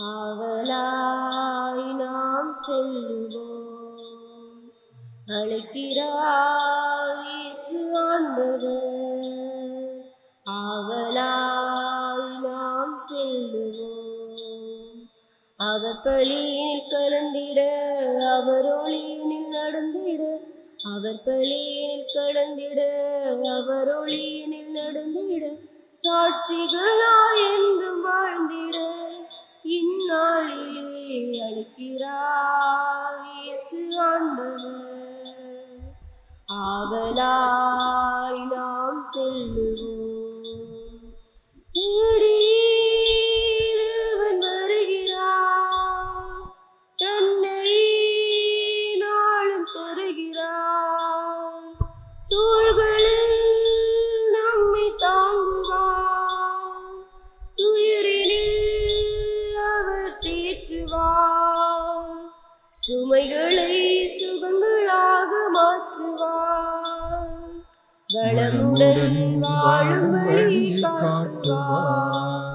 ஆவலாய் நாம் செல்லுவோம். அழைக்கிறார் இயேசு ஆண்டவர். ஆவலாய் நாம் செல்லுவோம். அவர் பலியில் கலந்திட, அவர் ஒளியினில் நடந்திட, அவர் பலியில் கடந்திட, அவர் ஒளியினில் நடந்திட, சாட்சிகளாய் என்றும் வாழ்ந்திட இந்நாளிலே அழைக்கிறார் இயேசு ஆண்டவர். ஆவலாய் நாம் செல்லுவோம். தேடியவன் வருகிறார், தன்னை நாளும் தருகிறார். தோள்களில் நம்மை தாங்குவார், துயரினில் அவர் தேற்றுவார். சுமைகளை சுகங்களாக மாற்றுவார். வளமுடன் வாழும் வழி காட்டுவார்.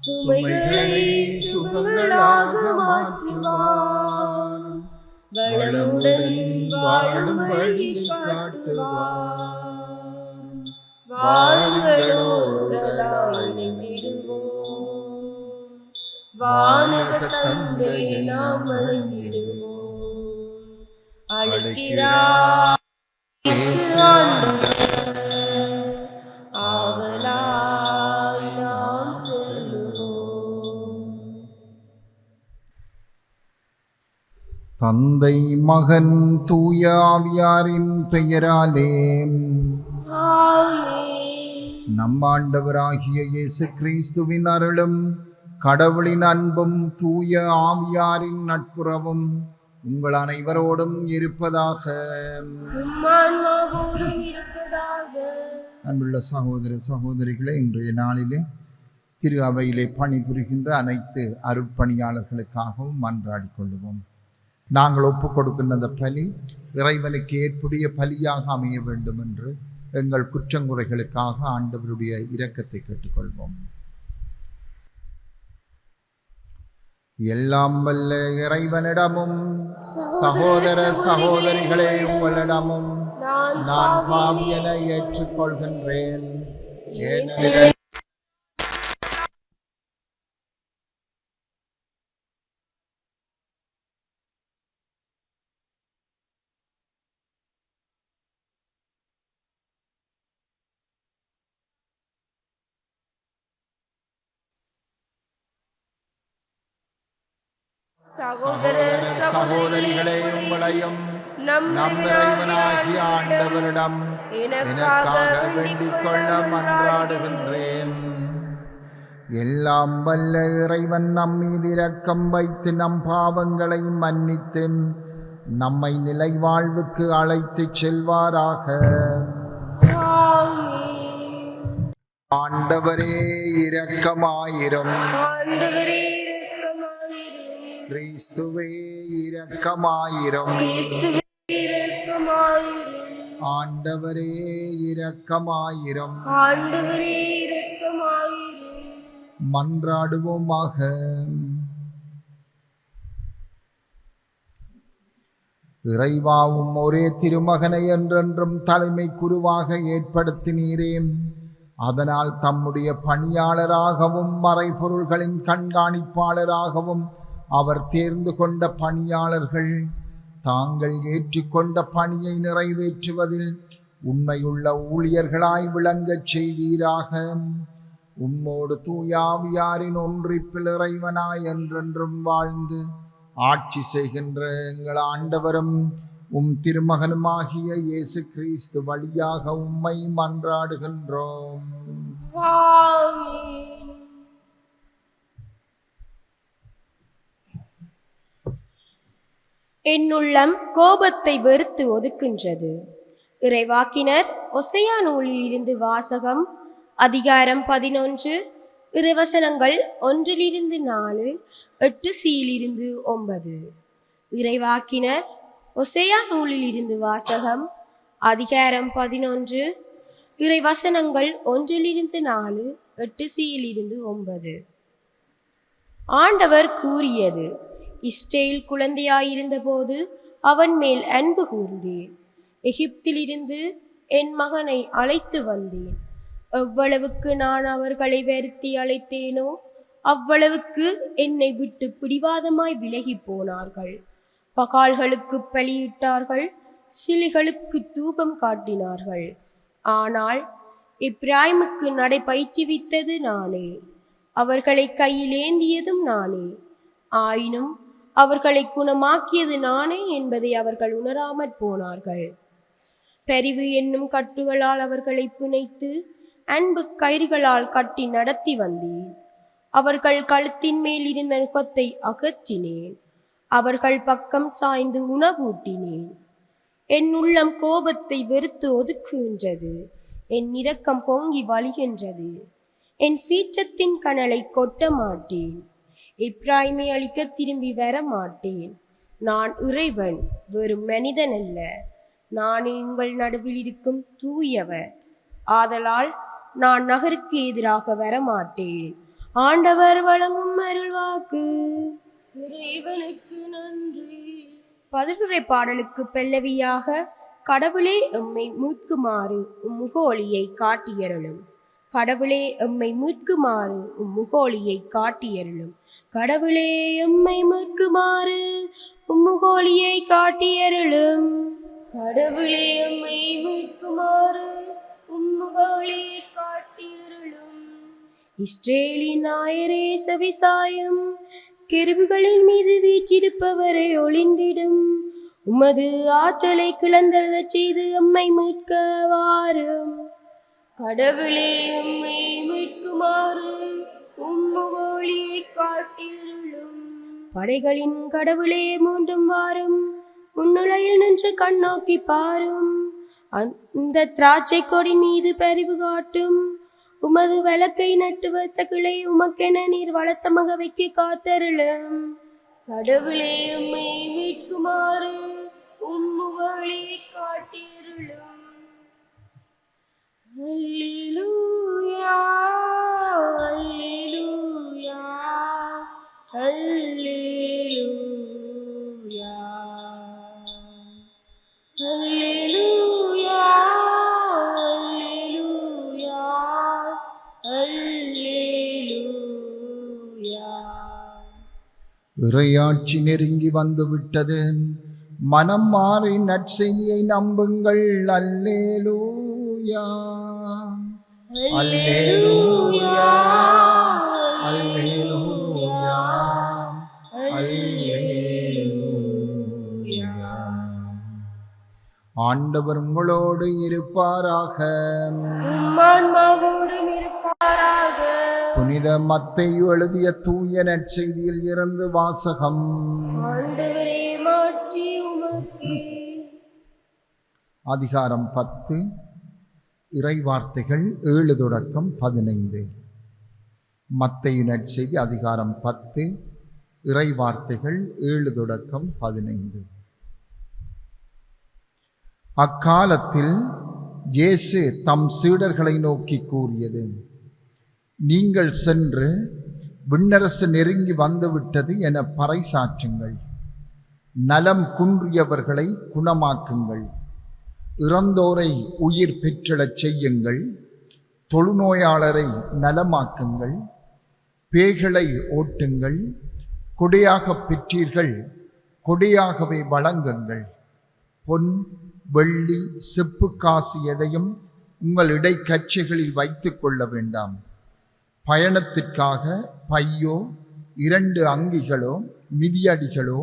சுமைகளை சுகங்களாக மாற்றுவார். வளமுடன் வாழும் வழி காட்டுவார். வாருங்களோராய் நிமிடுவோம். வானக தந்தையை நாம் வணங்கிடுவோம். அழைக்கிறார் இயேசு ஆண்டவர். ஆவலாய் நாம் செல்லுவோம். தந்தை மகன் தூய ஆவியாரின் பெயராலே நம் ஆண்டவராகிய இயேசு கிறிஸ்துவின் அருளும் கடவுளின் அன்பும் தூய ஆவியாரின் நட்புறவும் உங்கள் அனைவரோடும் இருப்பதாக. அன்புள்ள சகோதர சகோதரிகளே, இன்றைய நாளிலே திரு அவையிலே பணிபுரிகின்ற அனைத்து அருட்பணியாளர்களுக்காகவும் மன்றாடி கொள்ளுவோம். நாங்கள் ஒப்புக் கொடுக்கின்ற அந்த பலி இறைவனுக்கு ஏற்புடைய பலியாக அமைய வேண்டும் என்று எங்கள் குற்றங்குறைகளுக்காக ஆண்டவருடைய இரக்கத்தை கேட்டுக்கொள்வோம். எல்லாம் வல்ல இறைவனிடமும் சகோதர சகோதரிகளே உங்களிடமும் நான் பாவி என ஏற்றுக்கொள்கின்றேன். சகோதர சகோதரிகளே உங்களையும் நம் இறைவனாகிய ஆண்டவரிடம் எனக்காக வேண்டிக் கொள்ள மன்றாடுகின்றேன். எல்லாம் வல்ல இறைவன் நம் மீது இரக்கம் வைத்து நம் பாவங்களை மன்னித்து நம்மை நிலை வாழ்வுக்கு அழைத்துச் செல்வாராக. ஆண்டவரே இரக்கமாயிரும். கிறிஸ்துவே இரக்கமாயிரும். ஆண்டவரே இரக்கமாயிரும். மன்றாடுவோமாக. இறைவாவும் ஒரே திருமகனை என்றென்றும் தலைமை குருவாக ஏற்படுத்தினீரே. அதனால் தம்முடைய பணியாளராகவும் மறைபொருள்களின் கண்காணிப்பாளராகவும் அவர் தேர்ந்து கொண்ட பணியாளர்கள் தாங்கள் ஏற்றுக்கொண்ட பணியை நிறைவேற்றுவதில் உண்மையுள்ள ஊழியர்களாய் விளங்கச் செய்வீராக. உம்மோடு தூயாவியாரின் ஒன்றிப்பில் இறைவனாய் என்றென்றும் வாழ்ந்து ஆட்சி செய்கின்ற எங்கள் ஆண்டவரும் உம் திருமகனுமாகிய இயேசு கிறிஸ்து வழியாக உம்மை மன்றாடுகின்றோம். என்னுள்ளம் கோபத்தை வெறுத்து ஒதுக்கின்றது. இறைவாக்கினர் ஒசையா நூலில் இருந்து வாசகம். அதிகாரம் 11, இறைவசனங்கள் 1-4, 8-9. இறைவாக்கினர் ஒசையா நூலில் இருந்து வாசகம். அதிகாரம் 11, இறைவசனங்கள் 1-4, 8-9. ஆண்டவர் கூறியது: இஸ்ரேல் குழந்தையாயிருந்தபோது அவன் மேல் அன்பு கூர்ந்தேன். எகிப்திலிருந்து என் மகனை அழைத்து வந்தேன். எவ்வளவுக்கு நான் அவர்களை வருத்தி அழைத்தேனோ அவ்வளவுக்கு என்னை விட்டு பிடிவாதமாய் விலகி போனார்கள். பகால்களுக்கு பலியிட்டார்கள், சிலைகளுக்கு தூபம் காட்டினார்கள். ஆனால் எப்பிராயிமுக்கு நடை பயிற்றுவித்தது நானே, அவர்களை கையில் ஏந்தியதும் நானே. ஆயினும் அவர்களை குணமாக்கியது நானே என்பதை அவர்கள் உணராமற் போனார்கள். பரிவு என்னும் கட்டுகளால் அவர்களை பிணைத்து அன்பு கயிறுகளால் கட்டி நடத்தி வந்தேன். அவர்கள் கழுத்தின் மேல் இருந்த நுகத்தை அகற்றினேன். அவர்கள் பக்கம் சாய்ந்து உணவூட்டினேன். என் உள்ளம் கோபத்தை வெறுத்து ஒதுக்குகின்றது. என் இரக்கம் பொங்கி வழிகின்றது. என் சீற்றத்தின் கனலை கொட்ட மாட்டேன். எப்பிராயிமை அழிக்க திரும்பி வர மாட்டேன். நான் இறைவன், வெறும் மனிதன் அல்ல. நானே உங்கள் நடுவில் இருக்கும் தூயவர். ஆதலால் நான் நகருக்கு எதிராக வரமாட்டேன். ஆண்டவர் வழங்கும் அருள்வாக்கு. இறைவனுக்கு நன்றி. பதிலுரை பாடலுக்கு பல்லவியாக: கடவுளே எம்மை மீட்குமாறு முகோலியை காட்டியருளும். கடவுளே எம்மை மீட்குமாறு முகோலியை காட்டியருளும். கடவுளே எம்மை மீட்குமாறு முகோலியை காட்டியருளும். கடவுளே எம்மை மீட்குமாறு முகோலியை காட்டியருளும். இஸ்ரேலின் நாயரே செவிசாயும், கெருபுகளின் மீது வீற்றிருப்பவரை ஒளிந்திடும். உமது ஆற்றலை கிளந்தெழச் செய்து எம்மை மீட்க வாரும். கடவுளே எம்மை மீட்குமாறு முகோலியை காட்டியருளும். படைகளின் கடவுளே மீண்டும் வாரும். முன்னுலையில் நின்று கண்ணோக்கி பாரும். அந்த திராட்சை கொடி மீது பரிவு காட்டும். உமது விளக்கை நட்டு வைத்த கிளை உமக்கென நீர் வளர்த்த மகவைக்கு காத்தருளும். கடவுளே எம்மை மீட்குமாறு முகோலியை காட்டியருளும். அல்லேலூயா, அல்லேலூயா, அல்லேலூயா, அல்லேலூயா, அல்லேலூயா, அல்லேலூயா. இறையாட்சி நெருங்கி வந்துவிட்டது. மனம் மாறி நற்செய்தியை நம்புங்கள். அல்லேலூயா, அல்லேலூயா, அல்லேலூயா, அல்லேலூயா. ஆண்டவர் உங்களோடு இருப்பாராக. ஆன்மாவோடும் இருப்பாராக. புனித மத்தேயு எழுதிய தூய நற்செய்தியில் இருந்து வாசகம். ஆண்டவரே, மாட்சி உமக்கே. அதிகாரம் 10, இறைவார்த்தைகள் 7 தொடக்கம் 15. மத்தேயு நற்செய்தி அதிகாரம் 10, இறைவார்த்தைகள் 7 தொடக்கம் 15. அக்காலத்தில் இயேசு தம் சீடர்களை நோக்கி கூறியது: நீங்கள் சென்று விண்ணரசு நெருங்கி வந்துவிட்டது என பறைசாற்றுங்கள். நலம் குன்றியவர்களை குணமாக்குங்கள். இறந்தோரை உயிர் பெற்றெழச் செய்யுங்கள். தொழுநோயாளரை நலமாக்குங்கள். பேய்களை ஓட்டுங்கள். கொடையாக பெற்றீர்கள், கொடையாகவே வழங்குங்கள். பொன், வெள்ளி, செப்பு காசு எதையும் உங்கள் இடைக்கச்சைகளில் வைத்து கொள்ள வேண்டாம். பயணத்திற்காக பையோ, 2 அங்கிகளோ, மிதியடிகளோ,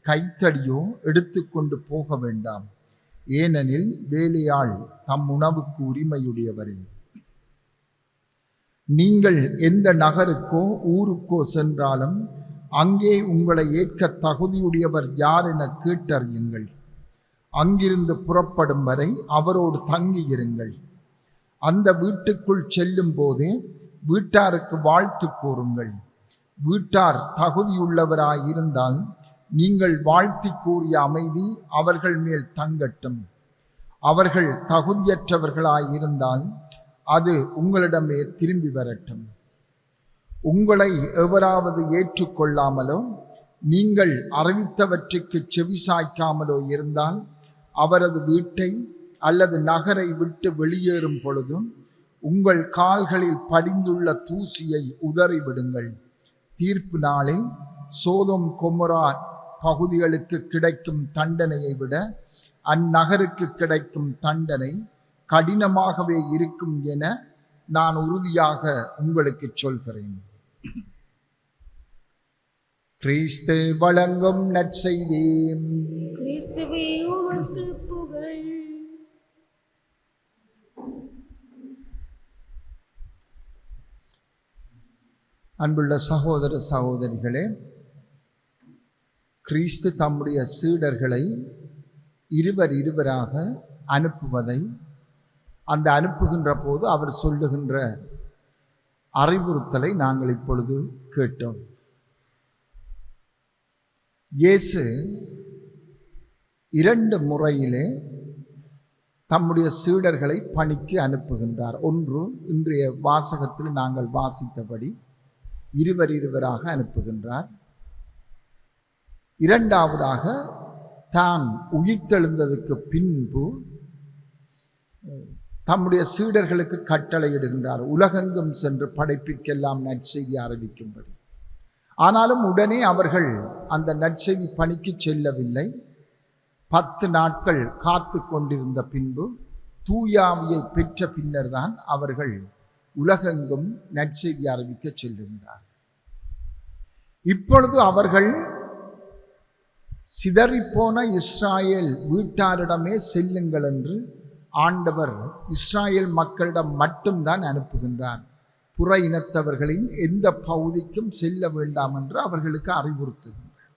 கைத்தடியோ எடுத்துக்கொண்டு போக வேண்டாம். ஏனெனில் வேலையாள் தம் உணவுக்கு உரிமையுடையவரே. நீங்கள் எந்த நகருக்கோ ஊருக்கோ சென்றாலும் அங்கே உங்களை ஏற்க தகுதியுடையவர் யார் என கேட்டறியுங்கள். அங்கிருந்து புறப்படும் வரை அவரோடு தங்கியிருங்கள். அந்த வீட்டுக்குள் செல்லும் போதே வீட்டாருக்கு வாழ்த்து கூறுங்கள். வீட்டார் தகுதியுள்ளவராயிருந்தால் நீங்கள் வாழ்த்தி கூறிய அமைதி அவர்கள் மேல் தங்கட்டும். அவர்கள் தகுதியற்றவர்களாயிருந்தால் அது உங்களிடமே திரும்பி வரட்டும். உங்களை எவராவது ஏற்றுக்கொள்ளாமலோ நீங்கள் அறிவித்தவற்றுக்கு செவிசாய்க்காமலோ இருந்தால் அவரது வீட்டை அல்லது நகரை விட்டு வெளியேறும் பொழுதும் உங்கள் கால்களில் படிந்துள்ள தூசியை உதறிவிடுங்கள். தீர்ப்பு நாளில் சோதோம் கொமோரா பகுதிகளுக்கு கிடைக்கும் தண்டனையை விட அந்நகருக்கு கிடைக்கும் தண்டனை கடினமாகவே இருக்கும் என நான் உறுதியாக உங்களுக்கு சொல்கிறேன். கிறிஸ்து வழங்கும் நற்செய்தி. கிறிஸ்துவே உமக்கு புகழ். அன்புள்ள சகோதர சகோதரிகளே, கிறிஸ்து தம்முடைய சீடர்களை இருவராக அனுப்புவதை, அந்த அனுப்புகின்ற போது அவர் சொல்லுகின்ற அறிவுறுத்தலை நாங்கள் இப்பொழுது கேட்டோம். இயேசு 2 முறையிலே தம்முடைய சீடர்களை பணிக்கு அனுப்புகின்றார். ஒன்று, இன்றைய வாசகத்தில் நாங்கள் வாசித்தபடி இருவராக அனுப்புகின்றார். இரண்டாவதாக தான் உயிர்த்தெழுந்ததுக்கு பின்பு தம்முடைய சீடர்களுக்கு கட்டளையிடுகின்றார், உலகெங்கும் சென்று படைப்பிற்கெல்லாம் நற்செய்தி அறிவிக்கும்படி. ஆனாலும் உடனே அவர்கள் அந்த நற்செய்தி பணிக்கு செல்லவில்லை. 10 நாட்கள் காத்து கொண்டிருந்த பின்பு தூயாவியை பெற்ற பின்னர் தான் அவர்கள் உலகெங்கும் நற்செய்தி அறிவிக்க செல்லுகின்றார். இப்பொழுது அவர்கள் சிதறிப்போன இஸ்ராயேல் வீட்டாரிடமே செல்லுங்கள் என்று ஆண்டவர் இஸ்ராயேல் மக்களிடம் மட்டும்தான் அனுப்புகின்றார். புற இனத்தவர்களின் எந்த பகுதிக்கும் செல்ல வேண்டாம் என்று அவர்களுக்கு அறிவுறுத்துகின்றார்.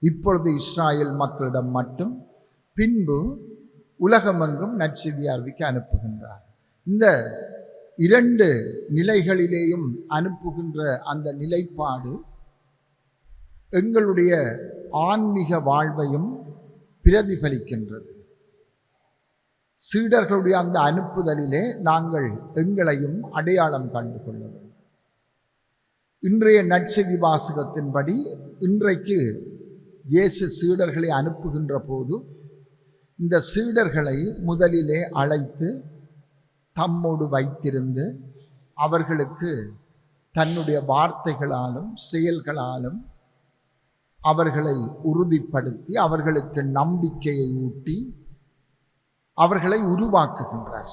இப்பொழுது இஸ்ராயேல் மக்களிடம் மட்டும், பின்பு உலகமெங்கும் நற்செய்தி அறிவிக்க அனுப்புகின்றார். இந்த 2 நிலைகளிலேயும் அனுப்புகின்ற அந்த நிலைப்பாடு எங்களுடைய ஆன்மீக வாழ்வையும் பிரதிபலிக்கின்றது. சீடர்களுடைய அந்த அனுப்புதலிலே நாங்கள் எங்களையும் அடையாளம் கண்டு கொள்ள வேண்டும். இன்றைய நற்செய்தி வாசகத்தின்படி இன்றைக்கு இயேசு சீடர்களை அனுப்புகின்ற போது இந்த சீடர்களை முதலிலே அழைத்து தம்மோடு வைத்திருந்து அவர்களுக்கு தன்னுடைய வார்த்தைகளாலும் செயல்களாலும் அவர்களை உறுதிப்படுத்தி அவர்களுக்கு நம்பிக்கையை ஊட்டி அவர்களை உருவாக்குகின்றார்.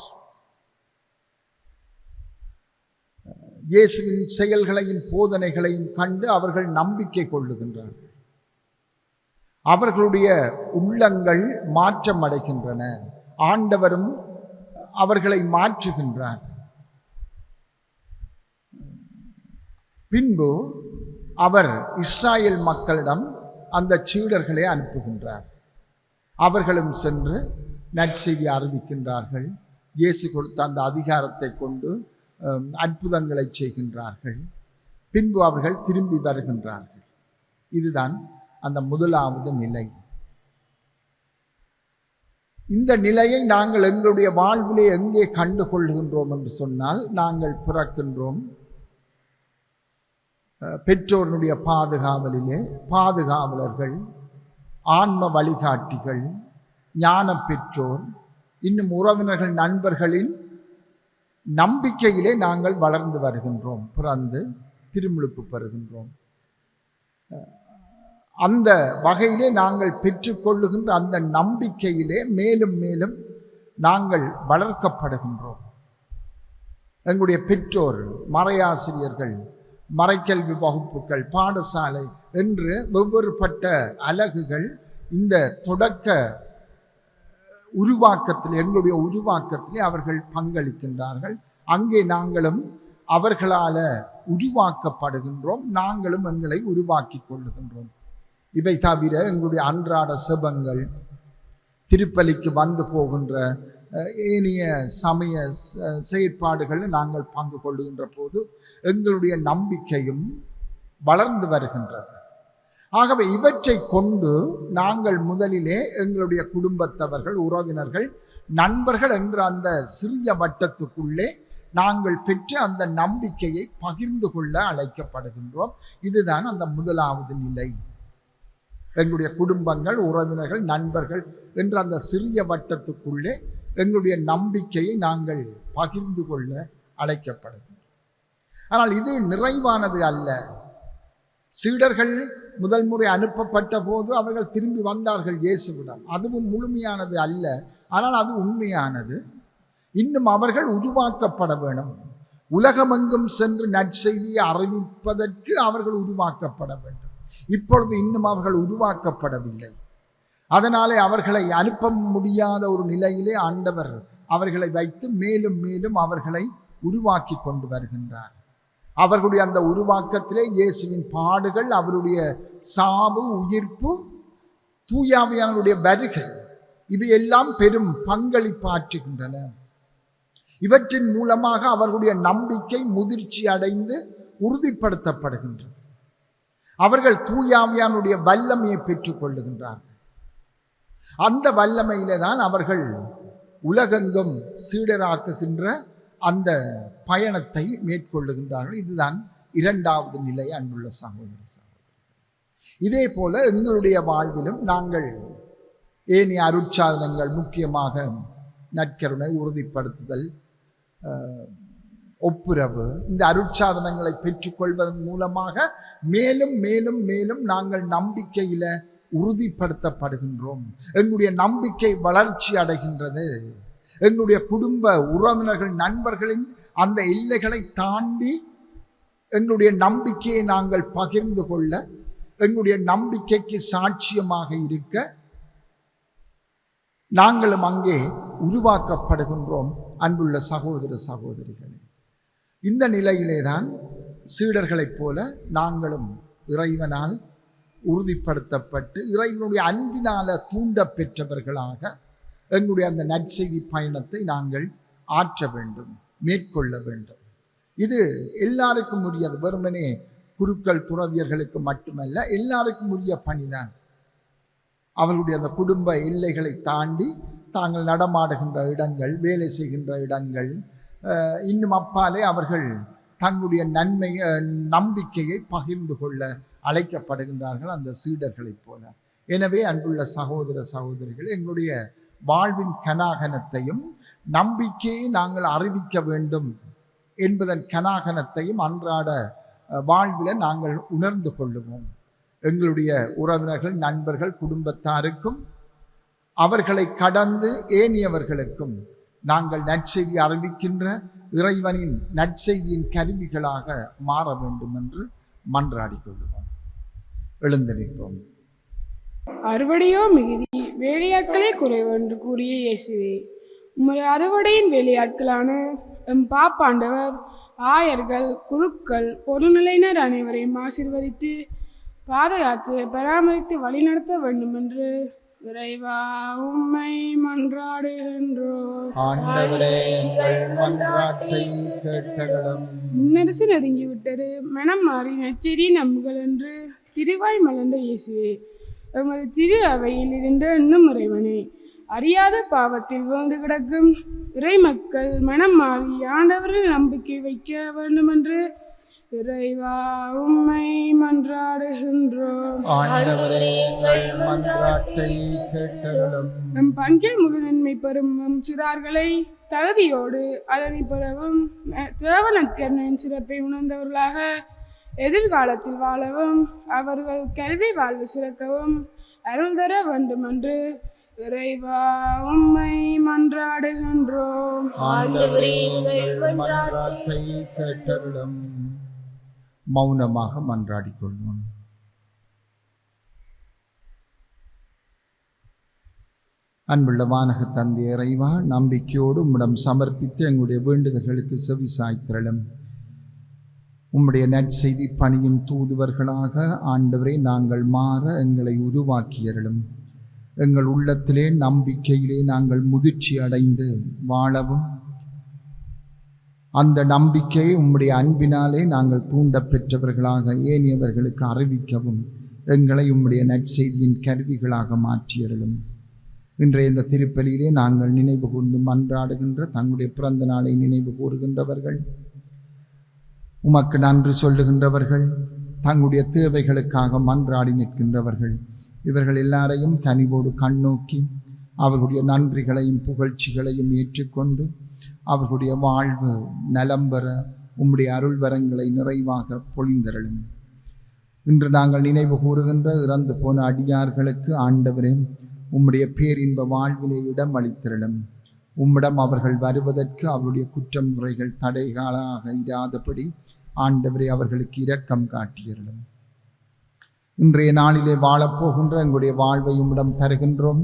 இயேசுவின் செயல்களையும் போதனைகளையும் கண்டு அவர்கள் நம்பிக்கை கொள்ளுகின்றார்கள். அவர்களுடைய உள்ளங்கள் மாற்றம் அடைகின்றன. ஆண்டவரும் அவர்களை மாற்றுகின்றார். பின்பு அவர் இஸ்ராயேல் மக்களிடம் அந்த சீடர்களை அனுப்புகின்றார். அவர்களும் சென்று நற்செய்தி அறிவிக்கின்றார்கள். இயேசு கொடுத்த அந்த அதிகாரத்தை கொண்டு அற்புதங்களை செய்கின்றார்கள். பின்பு அவர்கள் திரும்பி வருகின்றார்கள். இதுதான் அந்த முதலாவது நிலை. இந்த நிலையை நாங்கள் எங்களுடைய வாழ்விலே எங்கே கண்டு கொள்கின்றோம் என்று சொன்னால், நாங்கள் பிறக்கின்றோம், பெற்றோருடைய பாதுகாவலிலே பாதுகாவலர்கள், ஆன்ம வழிகாட்டிகள், ஞான பெற்றோர், இன்னும் உறவினர்கள், நண்பர்களின் நம்பிக்கையிலே நாங்கள் வளர்ந்து வருகின்றோம், பிறந்து திருமுழுக்கு பெறுகின்றோம். அந்த வகையிலே நாங்கள் பெற்றுக்கொள்ளுகின்ற அந்த நம்பிக்கையிலே மேலும் மேலும் நாங்கள் வளர்க்கப்படுகின்றோம். எங்களுடைய பெற்றோர், மறையாசிரியர்கள், மறைக்கல்வி வகுப்புகள், பாடசாலை என்று வெவ்வேறுபட்ட அலகுகள் இந்த தொடக்க உருவாக்கத்தில், எங்களுடைய உருவாக்கத்திலே அவர்கள் பங்களிக்கின்றார்கள். அங்கே நாங்களும் அவர்களால் உருவாக்கப்படுகின்றோம், நாங்களும் எங்களை உருவாக்கி கொள்ளுகின்றோம். இவை தவிர எங்களுடைய அன்றாட செபங்கள், திருப்பலிக்கு வந்து போகின்ற ஏனைய சமய செயற்பாடுகள் நாங்கள் பங்கு கொள்ளுகின்ற போது எங்களுடைய நம்பிக்கையும் வளர்ந்து வருகின்றது. ஆகவே இவற்றை கொண்டு நாங்கள் முதலிலே எங்களுடைய குடும்பத்தவர்கள், உறவினர்கள், நண்பர்கள் என்ற அந்த சிறிய வட்டத்துக்குள்ளே நாங்கள் பெற்ற அந்த நம்பிக்கையை பகிர்ந்து கொள்ள அழைக்கப்படுகின்றோம். இதுதான் அந்த முதலாவது நிலை. எங்களுடைய குடும்பங்கள், உறவினர்கள், நண்பர்கள் என்ற அந்த சிறிய வட்டத்துக்குள்ளே எங்களுடைய நம்பிக்கையை நாங்கள் பகிர்ந்து கொள்ள அழைக்கப்படுகின்றோம். ஆனால் இது நிறைவானது அல்ல. சீடர்கள் முதல் முறை அனுப்பப்பட்ட போது அவர்கள் திரும்பி வந்தார்கள் இயேசுவிடம். அதுவும் முழுமையானது அல்ல, ஆனால் அது உண்மையானது. இன்னும் அவர்கள் உருவாக்கப்பட வேண்டும். உலகமெங்கும் சென்று நற்செய்தியை அறிவிப்பதற்கு அவர்கள் உருவாக்கப்பட வேண்டும். இப்பொழுது இன்னும் அவர்கள் உருவாக்கப்படவில்லை. அதனாலே அவர்களை அனுப்ப முடியாத ஒரு நிலையிலே ஆண்டவர் அவர்களை வைத்து மேலும் மேலும் அவர்களை உருவாக்கி கொண்டு வருகின்றார். அவர்களுடைய அந்த உருவாக்கத்திலே இயேசுவின் பாடுகள், அவருடைய சாவு, உயிர்ப்பு, தூயாவியானுடைய வருகை இவையெல்லாம் பெரும் பங்களிப்பாற்றுகின்றன. இவற்றின் மூலமாக அவர்களுடைய நம்பிக்கை முதிர்ச்சி அடைந்து உறுதிப்படுத்தப்படுகின்றது. அவர்கள் தூயாவியானுடைய வல்லமையை பெற்றுக் கொள்ளுகின்றார்கள். அந்த வல்லமையிலே தான் அவர்கள் உலகெங்கும் சீடராக்குகின்ற அந்த பயணத்தை மேற்கொள்ளுகின்றார்கள். இதுதான் இரண்டாவது நிலை. அன்புள்ள சகோதர சகோதரி, இதே போல எங்களுடைய வாழ்விலும் நாங்கள் ஏனைய அருட்சாதனங்கள், முக்கியமாக நற்கருணை, உறுதிப்படுத்துதல், ஒப்புரவு, இந்த அருட்சாதனங்களை பெற்றுக்கொள்வதன் மூலமாக மேலும் மேலும் மேலும் நாங்கள் நம்பிக்கையில உறுதிப்படுத்தப்படுகின்றோம். எங்களுடைய நம்பிக்கை வளர்ச்சி அடைகின்றது. எங்களுடைய குடும்ப உறவினர்கள், நண்பர்களின் அந்த எல்லைகளை தாண்டி எங்களுடைய நம்பிக்கையை நாங்கள் பகிர்ந்து கொள்ள, எங்களுடைய நம்பிக்கைக்கு சாட்சியமாக இருக்க நாங்களும் அங்கே உருவாக்கப்படுகின்றோம். அன்புள்ள சகோதர சகோதரிகளே, இந்த நிலையிலே தான் சீடர்களைப் போல நாங்களும் இறைவனால் உறுதிப்படுத்தப்பட்டு இறைவனுடைய அன்பினால தூண்ட பெற்றவர்களாக எங்களுடைய அந்த நற்செய்தி பயணத்தை நாங்கள் ஆற்ற வேண்டும், மேற்கொள்ள வேண்டும். இது எல்லாருக்கும் உரியது. வெறுமனே குருக்கள், துறவியர்களுக்கு மட்டுமல்ல, எல்லாருக்கும் உரிய பணிதான். அவர்களுடைய அந்த குடும்ப எல்லைகளை தாண்டி தாங்கள் நடமாடுகின்ற இடங்கள், வேலை செய்கின்ற இடங்கள், இன்னும் அப்பாலே அவர்கள் தங்களுடைய நம்பிக்கையை பகிர்ந்து கொள்ள அழைக்கப்படுகின்றார்கள், அந்த சீடர்களைப் போல. எனவே அன்புள்ள சகோதர சகோதரிகள், எங்களுடைய வாழ்வின் கனாகனத்தையும் நம்பிக்கையை நாங்கள் அறிவிக்க வேண்டும் என்பதன் கனாகனத்தையும் அன்றாட வாழ்வில் நாங்கள் உணர்ந்து கொள்ளுவோம். எங்களுடைய உறவினர்கள், நண்பர்கள், குடும்பத்தாருக்கும் அவர்களை கடந்து ஏனையவர்களுக்கும் நாங்கள் நற்செய்தி அறிவிக்கின்ற இறைவனின் நற்செய்தியின் கருவிகளாக மாற வேண்டும் என்று மன்றாடி கொள்ளுவோம். எழுந்து நிற்போம். அறுவடையோ மிகுதி, வேலையாட்களே குறைவு என்று கூறிய இயேசுவே, உமது அறுவடையின் வேலையாட்களான எம் பாப்பாண்டவர், ஆயர்கள், குருக்கள், பொதுநிலையினர் அனைவரையும் ஆசீர்வதித்து பாதுகாத்து பராமரித்து வழிநடத்த வேண்டும் என்று இறைவா உம்மை மன்றாடுகின்றோம். முன்னரசு நெருங்கிவிட்டது, மனம் மாறி நற்செய்தியை நம்புகள் என்று திருவாய் மலர்ந்த இயேசுவே, எமது திரு அவையில் இருந்த இன்னும் இறைவனே, அறியாத பாவத்தில் விழுந்து கிடக்கும் இறை மக்கள் மனம் மாறி ஆண்டவரில் நம்பிக்கை வைக்க வேண்டும் என்று இறைவா உம்மை மன்றாடுகின்றோம். நம் பங்கில் முழு நன்மை பெறும் நம் சிறார்களை தகுதியோடு அதனை பெறவும் தேவ நற்கருணையின் சிறப்பை உணர்ந்தவர்களாக எதிர்காலத்தில் வாழவும் அவர்கள் கல்வி வாழ்வு சிறக்கவும் அருள் தர வேண்டும் என்று இறைவா உம்மை மன்றாடுகின்றோம். மௌனமாக மன்றாடிக் கொள்வோம். அன்புள்ள வானக தந்தை இறைவா, நம்பிக்கையோடு உம்மிடம் சமர்ப்பித்து எங்களுடைய வேண்டுதல்களுக்கு செவி சாய்த்திரளும். உம்முடைய நற்செய்தி பணியின் தூதுவர்களாக ஆண்டவரை நாங்கள் மாற எங்களை உருவாக்கியருளும். எங்கள் உள்ளத்திலே நம்பிக்கையிலே நாங்கள் முதிர்ச்சி அடைந்து வாழவும், அந்த நம்பிக்கையை உம்முடைய அன்பினாலே நாங்கள் தூண்ட பெற்றவர்களாக ஏனையவர்களுக்கு அறிவிக்கவும் எங்களை உம்முடைய நற்செய்தியின் கருவிகளாக மாற்றியருளும். இன்றைய இந்த திருப்பலியிலே நாங்கள் நினைவு கூர்ந்து மன்றாடுகின்ற தங்களுடைய பிறந்த நாளை நினைவு கூறுகின்றவர்கள், உமக்கு நன்றி சொல்லுகின்றவர்கள், தங்களுடைய தேவைகளுக்காக மன்றாடி நிற்கின்றவர்கள், இவர்கள் எல்லாரையும் கனிவோடு கண்ணோக்கி அவர்களுடைய நன்றிகளையும் புகழ்ச்சிகளையும் ஏற்றுக்கொண்டு அவர்களுடைய வாழ்வு நலம் பெற உம்முடைய அருள்வரங்களை நிறைவாக பொழிந்தருளும். இன்று நாங்கள் நினைவு கூறுகின்ற இறந்து போன அடியார்களுக்கு ஆண்டவரே உம்முடைய பேரின்ப வாழ்விலே இடம் அளித்திரளும். உம்மிடம் அவர்கள் வருவதற்கு அவருடைய குற்றம் முறைகள் தடைகளாக இராதபடி ஆண்டவரே அவர்களுக்கு இரக்கம் காட்டியருளும். இன்றைய நாளிலே வாழப்போகின்ற எங்களுடைய வாழ்வை உம்மிடம் தருகின்றோம்.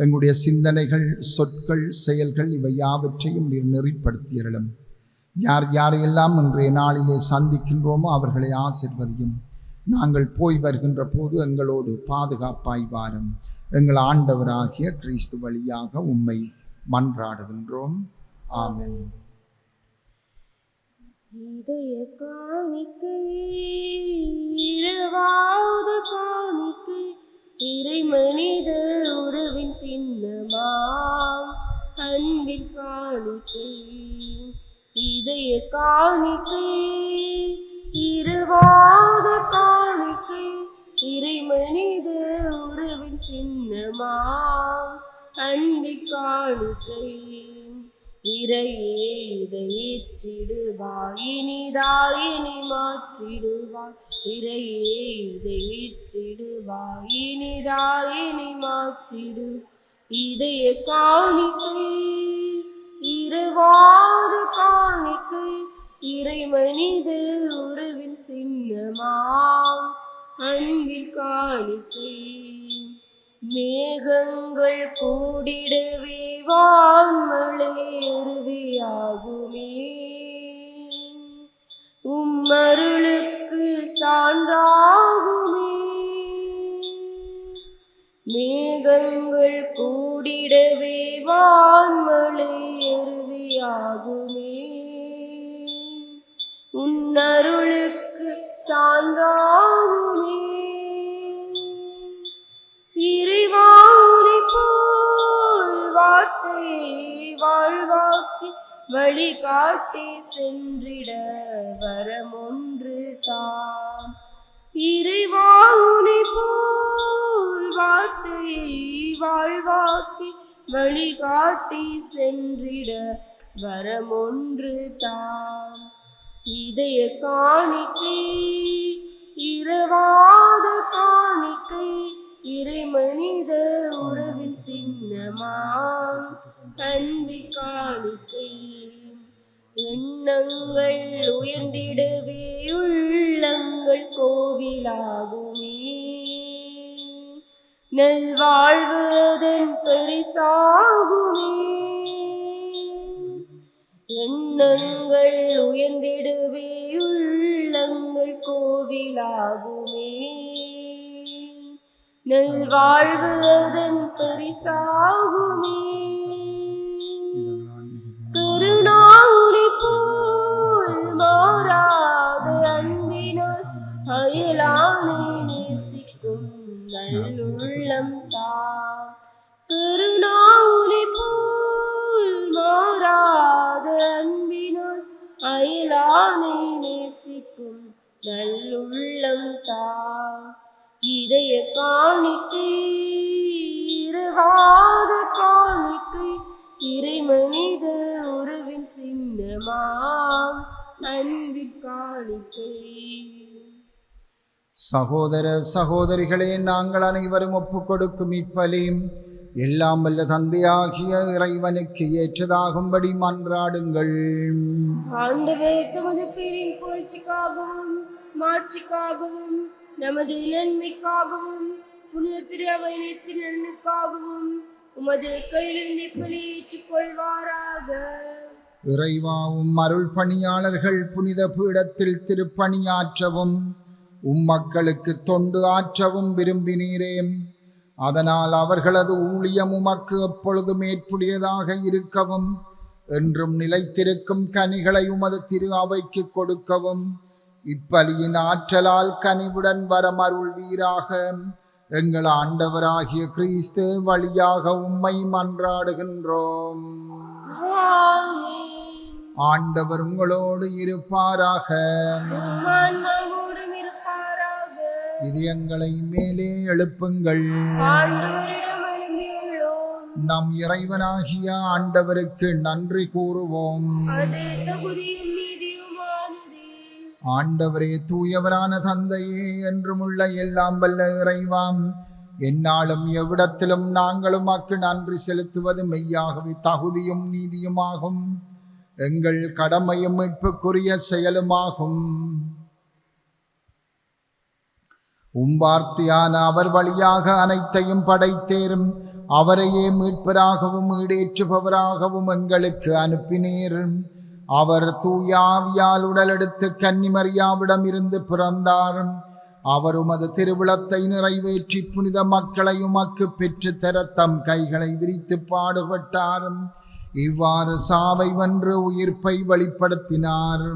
எங்களுடைய சிந்தனைகள், சொற்கள், செயல்கள் இவை யாவற்றையும் நீர் நெறிப்படுத்தியருளும். யார் யாரையெல்லாம் இன்றைய நாளிலே சந்திக்கின்றோமோ அவர்களை ஆசீர்வதியும். நாங்கள் போய் வருகின்ற போது எங்களோடு பாதுகாப்பாய் வாரும். எங்கள் ஆண்டவராகிய கிறிஸ்து வழியாக உம்மை மன்றாடுகின்றோம். ஆமென். இதய காணிக்கை, இரவாத காணிக்கை, இறை மனித உறவின் சின்னமாம் அன்பின் காணிக்கை. இதய காணிக்கை, இரவாத காணிக்கை, இறை மனித உறவின் சின்னமாம் அன்பின் காணிக்கை. இறையே இதை ஏற்றிடுவாய், இனிதாயினி மாற்றிடுவாய். இறையே இதை ஏற்றிடுவாய், இனிதாயினி மாற்றிடு. இதய காணிக்கை, இரவாத காணிக்கை, இறை மனித உறவின் சின்னமாம் அன்பின் காணிக்கை. மேகங்கள் கூடிடவே வான்மழை அருவியாகுமே, உம்மருளுக்கு சான்றாகுமே. மேகங்கள் கூடிடவே வான்மழை அருவியாகுமே, உன்னருளுக்கு சான்றாகுமே. இறைவானை போல் வார்த்தையை வாழ்வாக்கி வழிகாட்டி சென்றிட வரமொன்று தாம். இறைவானை போல் வார்த்தையை வாழ்வாக்கி வழிகாட்டி சென்றிட வரமொன்று தாம். இதய காணிக்கை, இரவாத காணிக்கை, இறை மனித உறவின் சின்னமாம் அன்பின் காணிக்கை. எண்ணங்கள் உயர்ந்திடவே உள்ளங்கள் கோவிலாகுமே, நல்வாழ்வு அதன் பரிசாகுமே. எண்ணங்கள் உயர்ந்திடவே உள்ளங்கள் கோவிலாகுமே, நல்வாழ்வு அதன் பரிசாகுமே. கருணாவுளி போல் மாறாத அன்பினால் அயலானை நேசிக்கும் நல்லுள்ளம் தாம். கருணாவுளி போல் மாறாத அன்பினால் அயலானை நேசிக்கும் நல்லுள்ளம் தாம். இதய காணிக்கை, இரவாத காணிக்கை, இறை மனித உறவின் சின்னமாம் அன்பின் காணிக்கை. சகோதர சகோதரிகளே, நாங்கள் அனைவரும் ஒப்புக் கொடுக்கும் இப்பலியும் எல்லாம் வல்ல தந்தையாகிய இறைவனுக்கு ஏற்றதாகும்படி மன்றாடுங்கள். ஆண்டவர் தமது பேரின் புகழ்ச்சிக்காகவும் மாட்சிக்காகவும் நமது நன்மைக்காகவும் புனித திரு அவை அனைத்தின் நன்மைக்காகவும் உமது கையிலிருந்து இப்பலி ஏற்றுக்கொள்வாராக. இறைவாவும் அருள் பணியாளர்கள் புனித பீடத்தில் திருப்பணியாற்றவும் மக்களுக்கு தொண்டு ஆற்றவும் விரும்பினீரே. அதனால் அவர்களது ஊழியம் உமக்கு எப்பொழுதும் ஏற்புடையதாக இருக்கவும் என்றும் நிலைத்திருக்கும் கனிகளை உமது திரு அவைக்கு கொடுக்கவும் இப்பலியின் ஆற்றலால் கனிவுடன் வரமருள்வீராக. எங்கள் ஆண்டவராகிய கிறிஸ்து வழியாக உம்மை மன்றாடுகின்றோம். ஆமென். ஆண்டவர் உங்களோடு இருப்பாராக. உம் ஆன்மாவோடும் இருப்பாராக. இதயங்களை மேலே எழுப்புங்கள். ஆண்டவரிடம் எழும்பியுள்ளோம். நம் இறைவனாகிய ஆண்டவருக்கு நன்றி கூறுவோம். அது தகுதியும் நீதியுமானதே. ஆண்டவரே, தூயவரான தந்தையே, என்றுமுள்ள எல்லாம் வல்ல இறைவாம், எந்நாளும் எவ்விடத்திலும் நாங்கள் உமக்கு நன்றி செலுத்துவது மெய்யாகவே தகுதியும் நீதியுமாகும், எங்கள் கடமையும் மீட்புக்குரிய செயலுமாகும். வார்த்தையான அவர் வழியாக அனைத்தையும் படைத்தேரும், அவரையே மீட்பராகவும் ஈடேற்றுபவராகவும் எங்களுக்கு அனுப்பினீர். அவர் தூயாவியால் உடலெடுத்து கன்னிமரியாவிடம் இருந்து பிறந்தார். அவர் உமது திருவிழத்தை நிறைவேற்றி புனித மக்களை உமக்கு பெற்று தர தம் கைகளை விரித்து பாடுபட்டார். இவ்வாறு சாவை வென்று உயிர்ப்பை வெளிப்படுத்தினார்.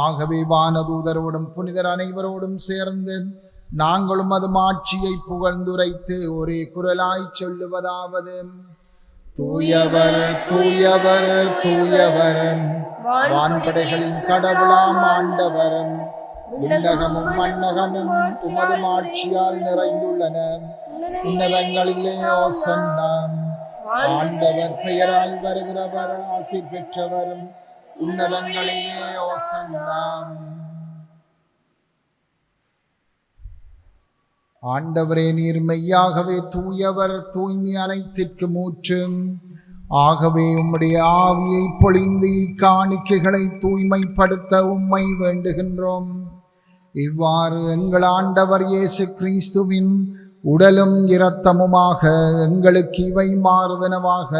ஆகவே வானதூதரோடும் புனிதர் அனைவரோடும் சேர்ந்து நாங்களும் அது மாட்சியை புகழ்ந்துரைத்து ஒரே குரலாய் சொல்லுவதாவது: தூயவர் தூயவர் தூயவர், வான்படைகளின் கடவுளாம் ஆண்டவர், விண்ணகமும் மண்ணகமும் உமது மாட்சியால் நிறைந்துள்ளன. உன்னதங்களிலே ஓசன்னா. ஆண்டவர் பெயரால் வருகிறவர் ஆசி பெற்றவர், உன்னதங்களிலே ஓசன்னா. ஆண்டவரே, நீர் மெய்யாகவே தூயவர், தூய்மை அனைத்திற்கு மூச்சு. ஆகவே உம்முடைய ஆவியை பொழிந்து காணிக்கைகளை தூய்மைப்படுத்த உம்மை வேண்டுகின்றோம். இவ்வாறு எங்கள் ஆண்டவர் இயேசு கிறிஸ்துவின் உடலும் இரத்தமுமாக எங்களுக்கு இவை மாறுவனவாக.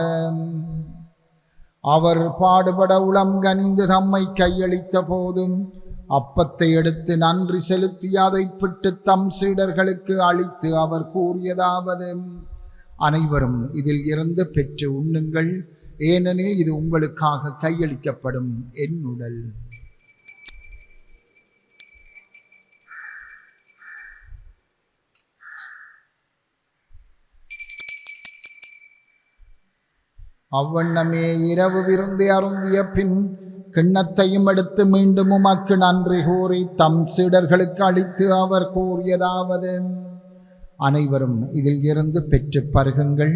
அவர் பாடுபட உளம் கனிந்து தம்மை கையளித்த போதும் அப்பத்தை எடுத்து நன்றி செலுத்தி அதை பிட்டு தம் சீடர்களுக்கு அளித்து அவர் கூறியதாவது: அனைவரும் இதில் இருந்து பெற்று உண்ணுங்கள், ஏனெனில் இது உங்களுக்காக கையளிக்கப்படும் என் உடல். அவ்வண்ணமே இரவு விருந்து அருந்திய பின் கிண்ணத்தையும் எடுத்து மீண்டும் உமக்கு நன்றி கூறி தம் சீடர்களுக்கு அளித்து அவர் கூறியதாவது: அனைவரும் இதில் இருந்து பெற்று பருகுங்கள்,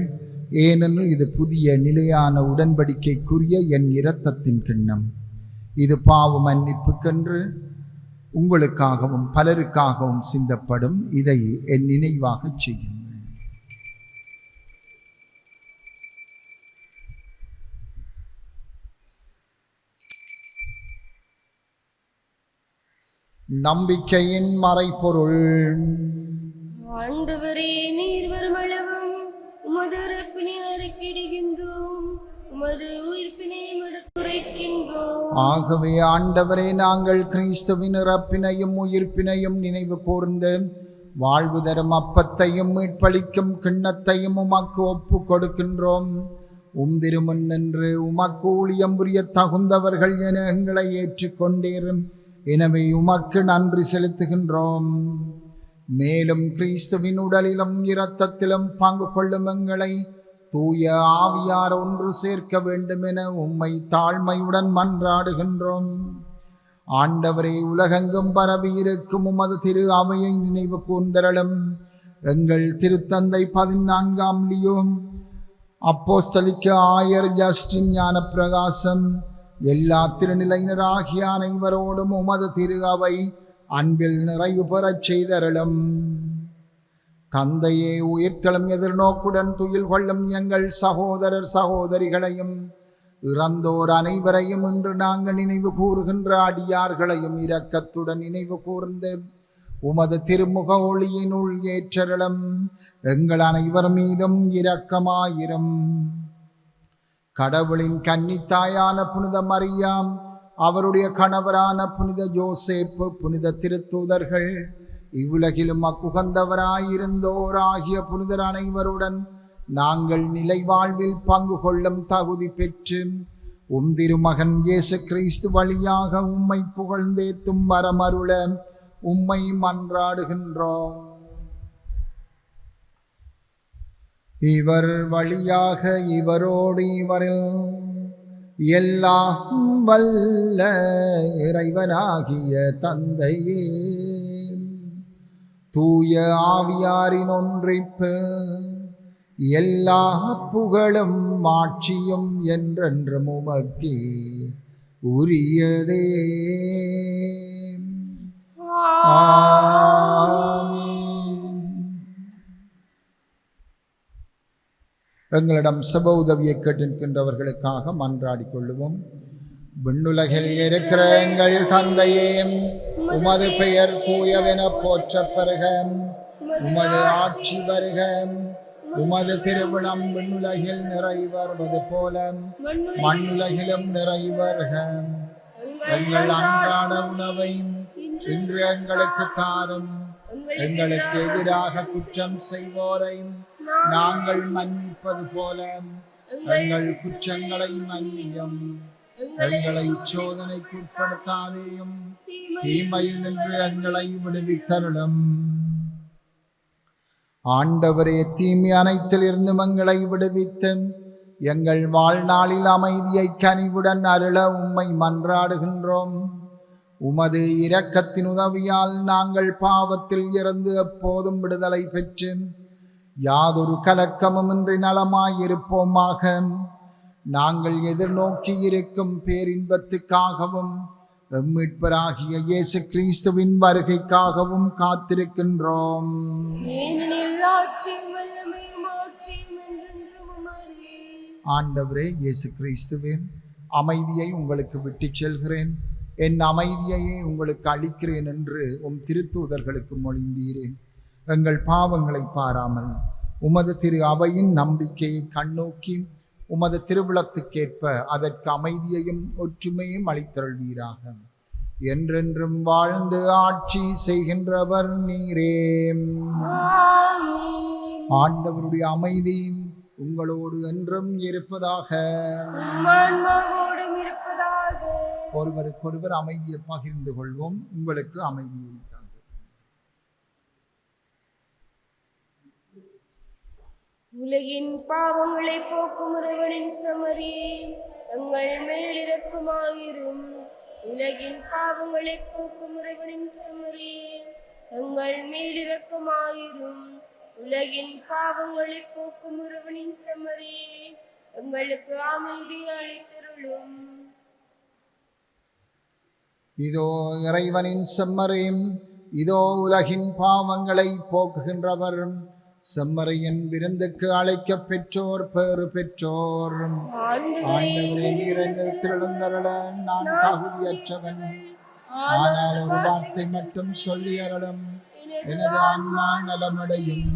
ஏனெனில் இது புதிய நிலையான உடன்படிக்கைக்குரிய என் இரத்தத்தின் கிண்ணம். இது பாவ மன்னிப்புக்கென்று உங்களுக்காகவும் பலருக்காகவும் சிந்தப்படும். இதை என் நினைவாக செய்யும். நம்பிக்கையின் மறைபொருள். ஆண்டவரே, நீர் வருமளவும் உமது இறப்பினை அறிக்கையிடுகின்றோம், உமது உயிர்ப்பினை எடுத்துரைக்கின்றோம். ஆகவே ஆண்டவரே, நாங்கள் கிறிஸ்துவின் இறப்பினையும் உயிர்ப்பினையும் நினைவு கூர்ந்து வாழ்வு தரும் அப்பத்தையும் மீட்பளிக்கும் கிண்ணத்தையும் உமக்கு ஒப்பு கொடுக்கின்றோம். திருமுன் நின்று உமக்கு ஊழியம் புரிய தகுந்தவர்கள் என எங்களை ஏற்றுக்கொண்டீர். எனவே உமக்கு நன்றி செலுத்துகின்றோம். மேலும் கிறிஸ்துவின் உடலிலும் இரத்தத்திலும் பங்கு கொள்ளும் எங்களை தூய ஆவியார் ஒன்று சேர்க்க வேண்டும் என உம்மை தாழ்மையுடன் மன்றாடுகின்றோம். ஆண்டவரே, உலகெங்கும் பரவி இருக்கும் உமது திரு அவையை நினைவு கூர்ந்தருளும். எங்கள் திருத்தந்தை 14ஆம் லியோ, அப்போஸ்தலிக்க ஆயர் ஜஸ்டின் ஞானப்பிரகாசம், எல்லா திருநிலையினராகிய அனைவரோடும் உமது திரு அவை அன்பில் நிறைவு பெறச் செய்தருளும். தந்தையே, உயிர்த்தெழும் எதிர்நோக்குடன் துயில் கொள்ளும் எங்கள் சகோதரர் சகோதரிகளையும் இறந்தோர் அனைவரையும் இன்று நாங்கள் நினைவு கூறுகின்ற அடியார்களையும் இரக்கத்துடன் நினைவு கூர்ந்து உமது திருமுக ஒளியினுள் ஏற்றருளும். எங்கள் அனைவர் மீதும் இரக்கமாயிரும். கடவுளின் கன்னித்தாயான புனித மரியாம், அவருடைய கணவரான புனித யோசேப்பு, புனித திருத்தூதர்கள், இவ்வுலகிலும் அக்குகந்தவராயிருந்தோர் ஆகிய புனிதர் அனைவருடன் நாங்கள் நிலை வாழ்வில் பங்கு கொள்ளும் தகுதி பெற்று திருமகன் இயேசு கிறிஸ்து வழியாக உம்மை புகழ்ந்தேத்தும் வரமருள உம்மை மன்றாடுகின்றோம். இவர் வழியாக இவரோடு இவரில் எல்லாம் வல்ல இறைவனாகிய தந்தையே, தூய ஆவியாரின் ஒன்றிப்பு எல்லா புகழும் மாட்சியும் என்றென்றும் உமக்கே உரியதே. ஆமென். எங்களிடம் சப உதவியை கேட்டிருக்கின்றவர்களுக்காக மன்றாடிக் கொள்ளுவோம். விண்ணுலகில் இருக்கிற எங்கள் தந்தையே, உமது பெயர் தூயவென போற்றப் பெறுக. உமது ஆட்சி வருக. உமது திருவிழம் விண்ணுலகில் நிறைவேறுவது போல மண்ணுலகிலும் நிறைவேறுக. எங்கள் அன்றாட உணவை இன்று எங்களுக்கு தாரும். எங்களுக்கு எதிராக குற்றம் செய்வோரை நாங்கள் மன்னிப்பது போல எங்கள் குற்றங்களை மன்னியும். எங்களை சோதனைக்கு உட்படுத்தாதேயும், தீமையில் நின்று எங்களை விடுவித்தருளும். ஆண்டவரே, தீமை அனைத்திலிருந்து எங்களை விடுவித்து எங்கள் வாழ்நாளில் அமைதியை கனிவுடன் அருள உம்மை மன்றாடுகின்றோம். உமது இரக்கத்தின் உதவியால் நாங்கள் பாவத்தில் இருந்து எப்போதும் விடுதலை பெற்று யாதொரு கலக்கமுமின்றி நலமாயிருப்போமாக. நாங்கள் எதிர்நோக்கி இருக்கும் பேரின்பத்துக்காகவும் மீட்பராகிய இயேசு கிறிஸ்துவின் வருகைக்காகவும் காத்திருக்கின்றோம். ஆண்டவரே இயேசு கிறிஸ்துவே, அமைதியை உங்களுக்கு விட்டுச் செல்கிறேன், என் அமைதியையே உங்களுக்கு அளிக்கிறேன் என்று உம் திருத்தூதர்களுக்கு மொழிந்தீரேன். எங்கள் பாவங்களை பாராமல் உமது திரு அவையின் நம்பிக்கையை கண்ணோக்கி உமது திருவிழத்துக்கேற்ப அதற்கு அமைதியையும் ஒற்றுமையும் அளித்தருள்வீராக. என்றென்றும் வாழ்ந்து ஆட்சி செய்கின்றவர் நீரே. ஆண்டவருடைய அமைதி உங்களோடு என்றும் இருப்பதாக. ஒருவருக்கொருவர் அமைதியை பகிர்ந்து கொள்வோம். உங்களுக்கு அமைதி உண்டாக. உலகின் பாவங்களை போக்கும் இறைவனின் செம்மறியே, எங்கள் மேல் இரக்கமாயிரும். உலகின் பாவங்களை போக்கும் இறைவனின் செம்மறியே, எங்கள் மேல் இரக்கமாயிரும். உலகின் பாவங்களை போக்கும் இறைவனின் செம்மறியே, எங்களுக்கு அமைதி அளித்தருளும். இதோ இறைவனின் செம்மறியும், இதோ உலகின் பாவங்களை போக்குகின்றவர். செம்மறையின் விருந்துக்கு அழைக்க பெற்றோர் பேறு பெற்றோர். ஆண்டவரே, நீர் என்னிடத்தில் எழுந்தருள நான் தகுதியற்றவன். ஆனால் ஒரு வார்த்தை மட்டும் சொல்லி அருளும், எனது ஆன்மா நலமடையும்.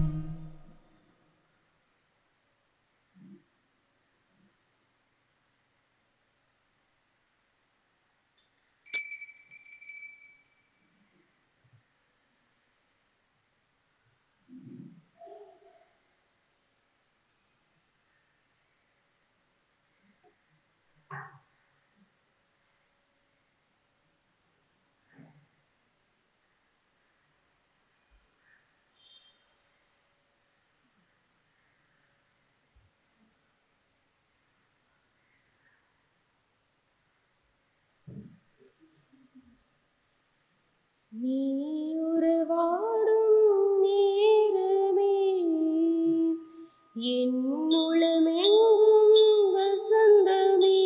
நீ உறவாடும் நேரமே என் உளமெங்கும் வசந்தமே,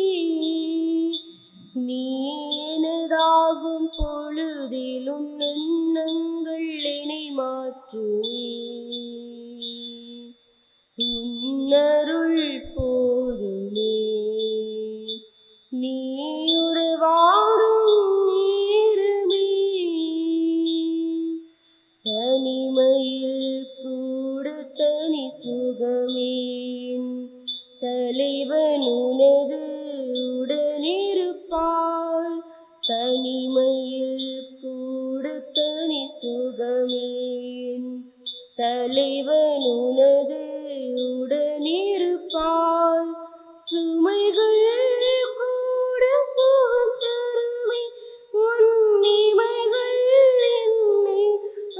நீ எனதாகும் பொழுதிலும் எண்ணங்கள் என்னை மாற்றுமே. உன்னருள் போதுமே. நீ உறவாடும் தனிமையில் கூட தனி சுகமேன், தலைவன் உனது உடனிருப்பாள். தனிமையில் கூட தனி சுகமேன், தலைவன் உனது உடனிருப்பாள். சுமைகள் கூட சுகம் தருமே, உன்னிமைகள் என்னை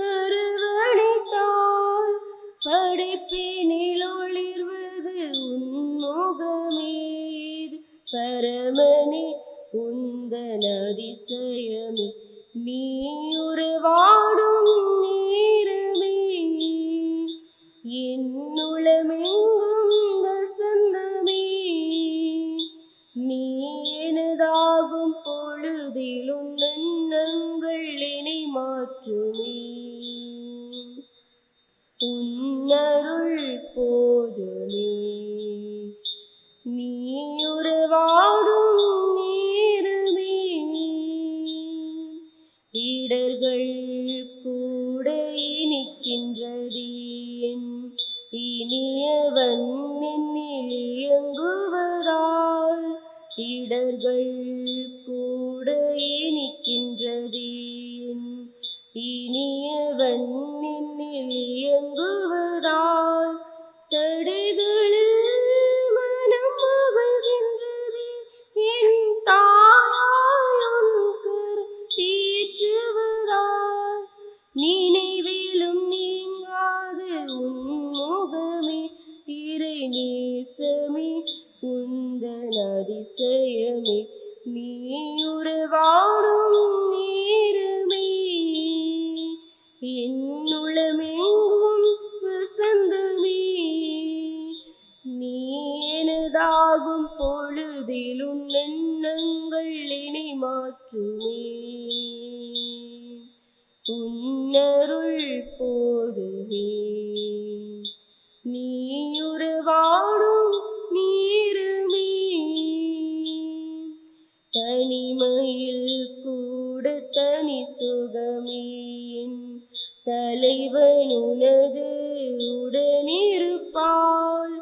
அரவணைத்தாள். படைப்பினில் ஒளி அதிசயமே நீ உறவாடும் நேரமே என்னுளமெங்கும் வசந்தமே நீ எனதாகும் பொழுதிலும் எண்ணங்கள் என்னை மாற்றுமே உன்னருள் போதுமே நீ உறவாடும் நேரமே இடர்கள் கூட இனிக்கின்றது என் இனியவன் என்னில் இயங்குவதால் இடர்கள் கூட இனிக்கின்றது என் இனியவன் என்னில் இயங்குவதால் தடைகளில் மனம் மகிழ்கின்றது என் தாயாயுன் கர் தீற்றுவதால் நினைவிலும் நீங்காது உன் முகமே இறை நேசமே உந்தன் அதிசயமே நீ உறவாடும் நேரமே என்னுளமெங்கும் வசந்தமே நீ எனதாகும் பொழுதிலும் எண்ணங்கள் என்னை மாற்றுமே உன்னருள் போதுமே நீ உறவாடும் நேரமே தனிமையில் கூட தனி சுகமே என் தலைவன் உனது உடனிருப்பால்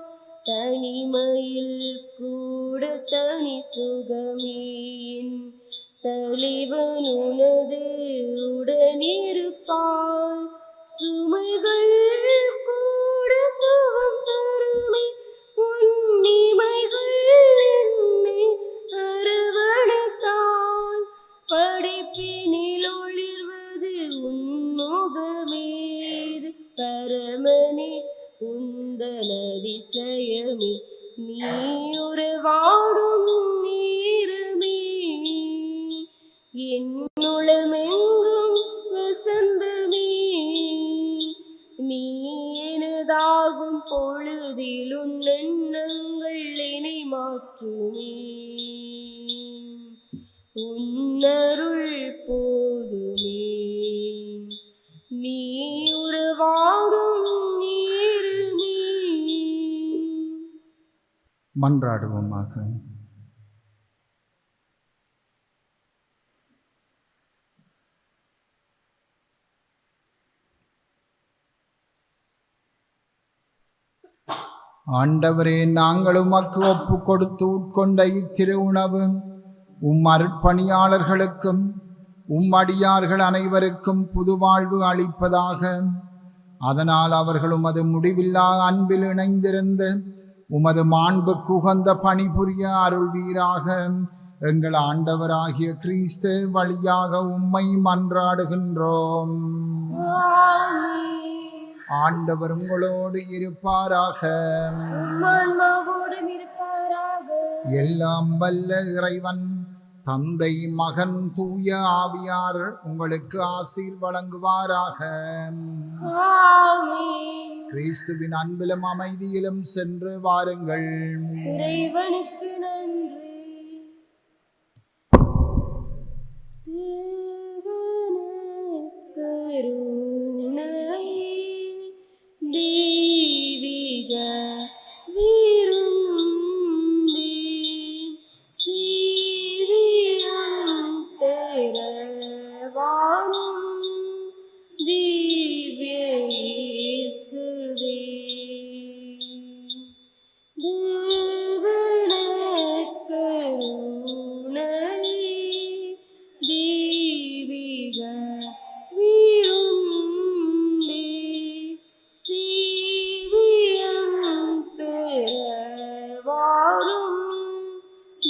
தனிமையில் கூட தனி சுகமே என் தலைவன் உனது உடனிருப்பால் சுமைகள் கூட சுகம் தருமே உன்னிமைகள் என்னை அரவணைத்தால் படைப்பினில் ஒளிர்வது உன்முகமேது பரமனே உந்தன் அதிசயமே நீ உறவாடும் நேரமே என்னுளமெங்கும் வசந்தமே நீ எனதாகும் பொழுதிலும் எண்ணங்கள் என்னை மாற்றுமே உன்னருள் போதுமே நீ உறவாடும் நேரமே. மன்றாடுவோமாக. ஆண்டவரே, நாங்கள் உமக்கு ஒப்பு கொடுத்து உட்கொண்ட இத்திரு உணவு அருட்பணியாளர்களுக்கும் அடியார்கள் அனைவருக்கும் புதுவாழ்வு அளிப்பதாக. அதனால் அவர்கள் உமது முடிவில்லா அன்பில் இணைந்திருந்து உமது மாண்புக்கு உகந்த பணிபுரிய அருள்வீராக. எங்கள் ஆண்டவராகிய கிறிஸ்து வழியாக உம்மை மன்றாடுகின்றோம். ஆண்டவர் உங்களோடு இருப்பாராக. எல்லாம் வல்ல இறைவன் தந்தை, மகன், தூய ஆவியார் உங்களுக்கு ஆசீர் வழங்குவாராக. கிறிஸ்துவின் அன்பிலும் அமைதியிலும் சென்று வாருங்கள். இறைவனுக்கு நன்றி. தெய்வீக விருந்தே சீரியம் தேரவானும் திவ்ய இயேசுவே, தேவன கருணை தெய்வீக விருந்தே சீவியம் தேரவாரும்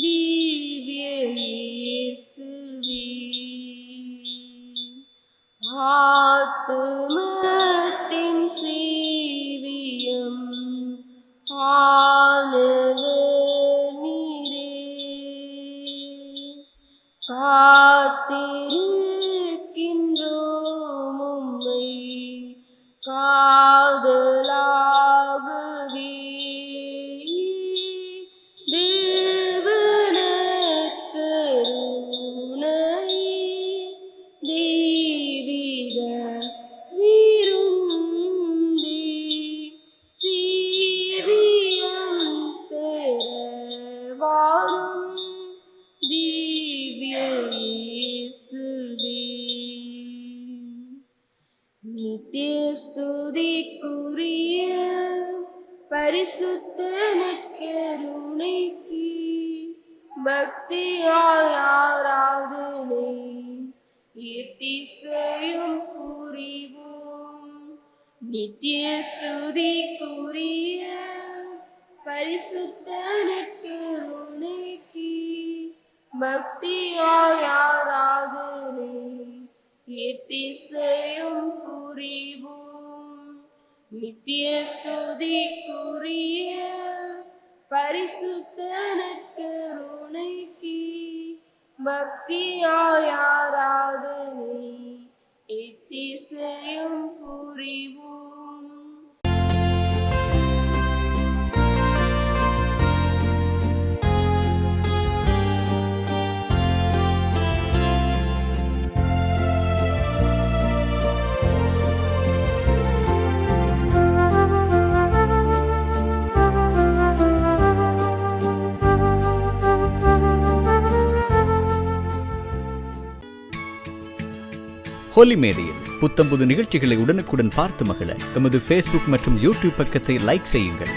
திவ்ய இயேசுவே, ஆத்துமத்தின் சீவியம் ஆனவர் நீரே, காதலாகவே தேவனக்கருணை தெய்வீக விருந்தே சீவியம் பெறவாரும் திவ்ய இயேசுவே நித்திய ஸ்துதிக்குரிய பரிசுத்த நற்கருணைக்கு பக்தியாய் ஆராதனை எத்திசையும் புரிவோம். நித்திய ஸ்துதிக்குரிய பரிசுத்த நற்கருணைக்கு பக்தியாய் ஆராதனை எத்திசையும் புரிவோம். நித்திய ஸ்துதிக்குரிய பரிசுத்த நற்கருணைக்கு பக்தியாய் ஆராதனை எத்திசையும் புரிவோம். ஹோலி மேடையில் புத்தம்புது நிகழ்ச்சிகளை உடனுக்குடன் பார்த்து மகிழ எமது ஃபேஸ்புக் மற்றும் யூடியூப் பக்கத்தை லைக் செய்யுங்கள்.